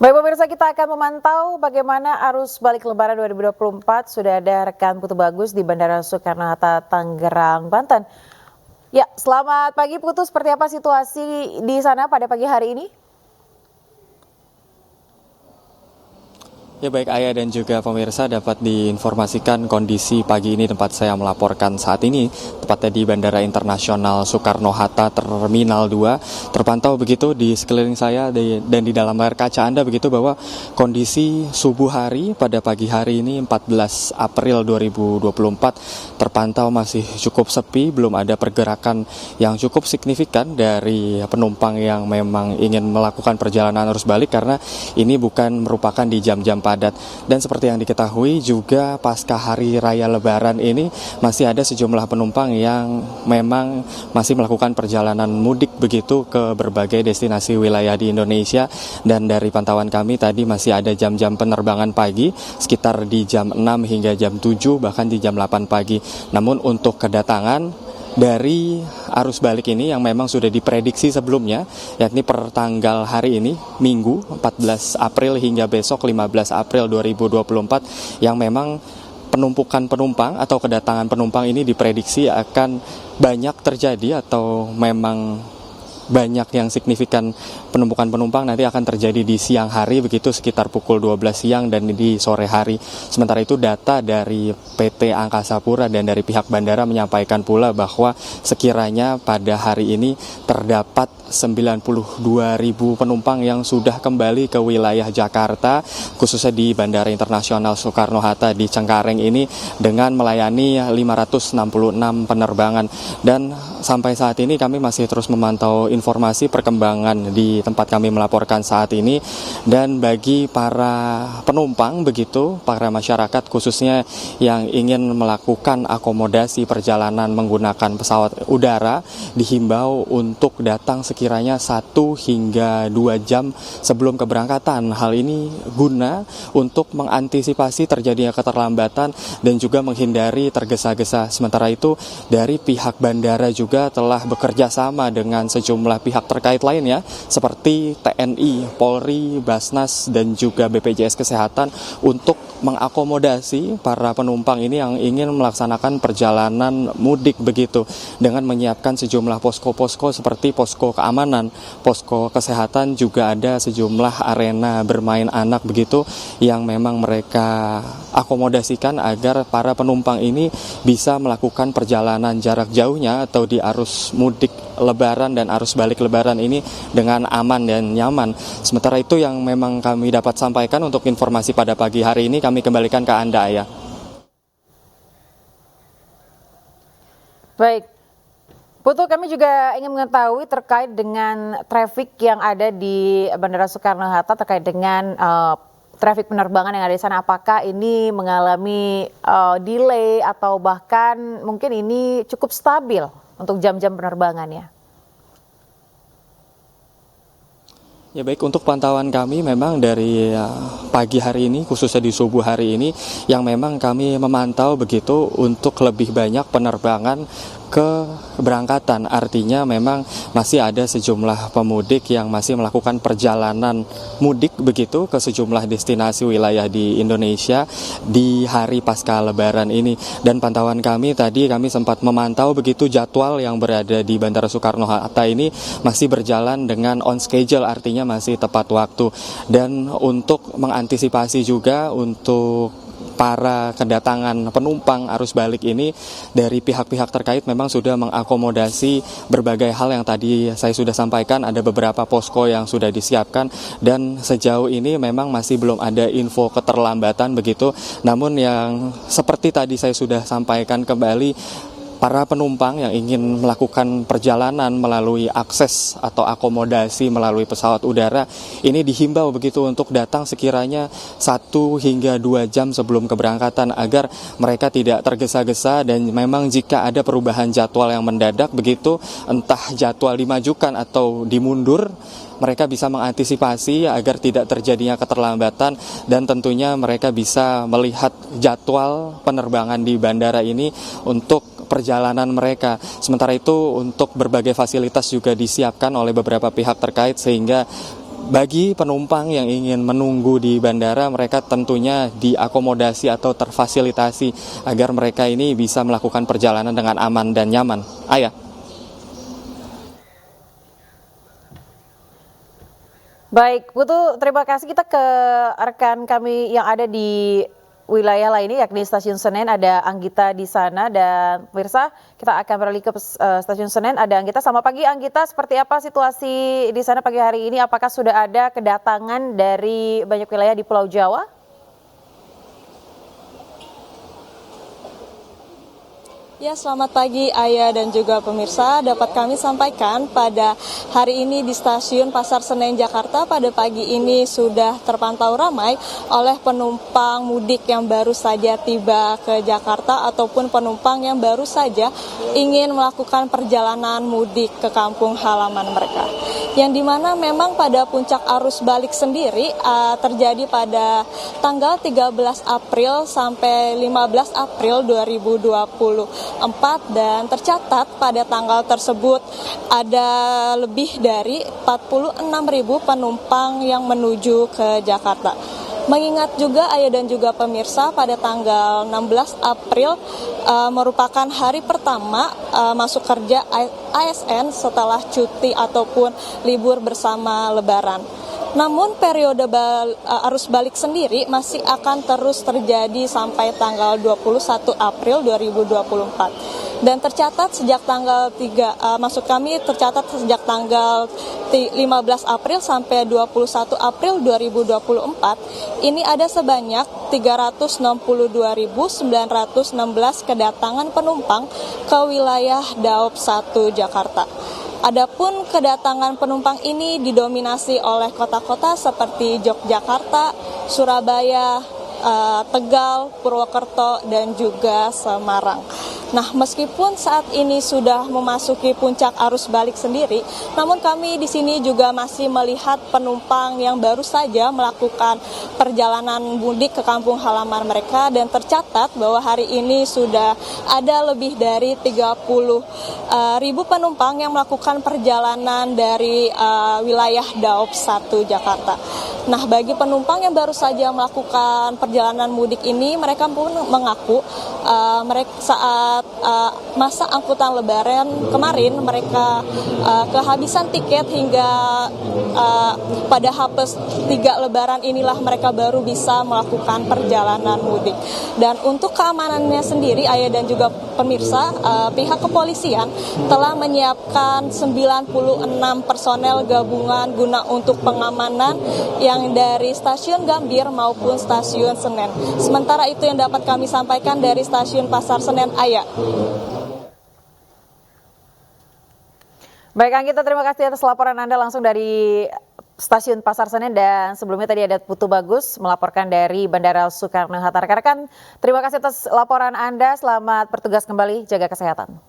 Baik pemirsa, kita akan memantau bagaimana arus balik Lebaran 2024. Sudah ada rekan Putu Bagus di Bandara Soekarno-Hatta, Tangerang, Banten. Ya, selamat pagi Putu, seperti apa situasi di sana pada pagi hari ini? Ya baik Ayah dan juga pemirsa, dapat diinformasikan kondisi pagi ini tempat saya melaporkan saat ini, tepatnya di Bandara Internasional Soekarno-Hatta Terminal 2. Terpantau begitu di sekeliling saya dan di dalam layar kaca Anda begitu bahwa kondisi subuh hari pada pagi hari ini 14 April 2024 terpantau masih cukup sepi, belum ada pergerakan yang cukup signifikan dari penumpang yang memang ingin melakukan perjalanan arus balik karena ini bukan merupakan di jam-jam padat. Dan seperti yang diketahui juga pasca hari raya Lebaran ini masih ada sejumlah penumpang yang memang masih melakukan perjalanan mudik begitu ke berbagai destinasi wilayah di Indonesia. Dan dari pantauan kami tadi masih ada jam-jam penerbangan pagi sekitar di jam 6 hingga jam 7 bahkan di jam 8 pagi. Namun untuk kedatangan dari arus balik ini yang memang sudah diprediksi sebelumnya, yakni per tanggal hari ini, Minggu 14 April hingga besok 15 April 2024, yang memang penumpukan penumpang atau kedatangan penumpang ini diprediksi akan banyak terjadi atau memang banyak yang signifikan penumpukan penumpang nanti akan terjadi di siang hari begitu sekitar pukul 12 siang dan di sore hari. Sementara itu data dari PT Angkasa Pura dan dari pihak bandara menyampaikan pula bahwa sekiranya pada hari ini terdapat 92.000 penumpang yang sudah kembali ke wilayah Jakarta, khususnya di Bandara Internasional Soekarno-Hatta di Cengkareng ini dengan melayani 566 penerbangan. Dan sampai saat ini kami masih terus memantau informasi perkembangan di tempat kami melaporkan saat ini. Dan bagi para penumpang begitu, para masyarakat khususnya yang ingin melakukan akomodasi perjalanan menggunakan pesawat udara, dihimbau untuk datang sekiranya 1 hingga 2 jam sebelum keberangkatan. Hal ini guna untuk mengantisipasi terjadinya keterlambatan dan juga menghindari tergesa-gesa. Sementara itu dari pihak bandara juga telah bekerja sama dengan sejumlah pihak terkait lainnya seperti TNI, Polri, Basnas dan juga BPJS Kesehatan untuk mengakomodasi para penumpang ini yang ingin melaksanakan perjalanan mudik begitu dengan menyiapkan sejumlah posko-posko seperti posko keamanan, posko kesehatan, juga ada sejumlah arena bermain anak begitu yang memang mereka akomodasikan agar para penumpang ini bisa melakukan perjalanan jarak jauhnya atau di arus mudik Lebaran dan arus balik Lebaran ini dengan aman dan nyaman. Sementara itu yang memang kami dapat sampaikan untuk informasi pada pagi hari ini, kami kembalikan ke Anda, Ayah. Baik, Putu, kami juga ingin mengetahui terkait dengan traffic yang ada di Bandara Soekarno-Hatta terkait dengan traffic penerbangan yang ada di sana. Apakah ini mengalami delay atau bahkan mungkin ini cukup stabil untuk jam-jam penerbangannya? Ya baik, untuk pantauan kami memang dari pagi hari ini, khususnya di subuh hari ini, yang memang kami memantau begitu untuk lebih banyak penerbangan keberangkatan. Artinya memang masih ada sejumlah pemudik yang masih melakukan perjalanan mudik begitu ke sejumlah destinasi wilayah di Indonesia di hari pasca Lebaran ini. Dan pantauan kami tadi, kami sempat memantau begitu jadwal yang berada di Bandara Soekarno-Hatta ini masih berjalan dengan on schedule, artinya masih tepat waktu. Dan untuk mengantisipasi juga untuk para kedatangan penumpang arus balik ini, dari pihak-pihak terkait memang sudah mengakomodasi berbagai hal yang tadi saya sudah sampaikan. Ada beberapa posko yang sudah disiapkan dan sejauh ini memang masih belum ada info keterlambatan begitu. Namun yang seperti tadi saya sudah sampaikan kembali, para penumpang yang ingin melakukan perjalanan melalui akses atau akomodasi melalui pesawat udara ini dihimbau begitu untuk datang sekiranya 1 hingga 2 jam sebelum keberangkatan agar mereka tidak tergesa-gesa. Dan memang jika ada perubahan jadwal yang mendadak begitu, entah jadwal dimajukan atau dimundur, mereka bisa mengantisipasi agar tidak terjadinya keterlambatan dan tentunya mereka bisa melihat jadwal penerbangan di bandara ini untuk perjalanan mereka. Sementara itu untuk berbagai fasilitas juga disiapkan oleh beberapa pihak terkait sehingga bagi penumpang yang ingin menunggu di bandara, mereka tentunya diakomodasi atau terfasilitasi agar mereka ini bisa melakukan perjalanan dengan aman dan nyaman. Ayah. Baik, Putu, terima kasih. Kita ke rekan kami yang ada di wilayah lainnya, yakni Stasiun Senen. Ada Anggita di sana, dan pemirsa, kita akan beralih ke Stasiun Senen. Ada Anggita. Selamat pagi, Anggita. Seperti apa situasi di sana pagi hari ini? Apakah sudah ada kedatangan dari banyak wilayah di Pulau Jawa? Ya, selamat pagi Ayah dan juga pemirsa. Dapat kami sampaikan pada hari ini di Stasiun Pasar Senen Jakarta pada pagi ini sudah terpantau ramai oleh penumpang mudik yang baru saja tiba ke Jakarta ataupun penumpang yang baru saja ingin melakukan perjalanan mudik ke kampung halaman mereka. Yang dimana memang pada puncak arus balik sendiri terjadi pada tanggal 13 April sampai 15 April 2024, dan tercatat pada tanggal tersebut ada lebih dari 46.000 penumpang yang menuju ke Jakarta. Mengingat juga Ayah dan juga pemirsa, pada tanggal 16 April merupakan hari pertama masuk kerja ASN setelah cuti ataupun libur bersama Lebaran. Namun periode arus balik sendiri masih akan terus terjadi sampai tanggal 21 April 2024. Dan tercatat sejak tanggal 3, tercatat sejak tanggal 15 April sampai 21 April 2024, ini ada sebanyak 362.916 kedatangan penumpang ke wilayah Daob 1 Jakarta. Adapun kedatangan penumpang ini didominasi oleh kota-kota seperti Yogyakarta, Surabaya, Tegal, Purwokerto, dan juga Semarang. Nah, meskipun saat ini sudah memasuki puncak arus balik sendiri, namun kami di sini juga masih melihat penumpang yang baru saja melakukan perjalanan mudik ke kampung halaman mereka, dan tercatat bahwa hari ini sudah ada lebih dari 30.000 penumpang yang melakukan perjalanan dari wilayah Daob 1 Jakarta. Nah, bagi penumpang yang baru saja melakukan perjalanan mudik ini, mereka pun mengaku mereka saat masa angkutan Lebaran kemarin mereka kehabisan tiket hingga pada H+3 Lebaran inilah mereka baru bisa melakukan perjalanan mudik. Dan untuk keamanannya sendiri, Ayah dan juga pemirsa, pihak kepolisian telah menyiapkan 96 personel gabungan guna untuk pengamanan yang dari Stasiun Gambir maupun Stasiun Senen. Sementara itu yang dapat kami sampaikan dari Stasiun Pasar Senen, Ayah. Baik, Anggita, terima kasih atas laporan Anda langsung dari Stasiun Pasar Senen, dan sebelumnya tadi ada Putu Bagus melaporkan dari Bandara Soekarno-Hatta. Rekan-rekan, terima kasih atas laporan Anda. Selamat bertugas kembali, jaga kesehatan.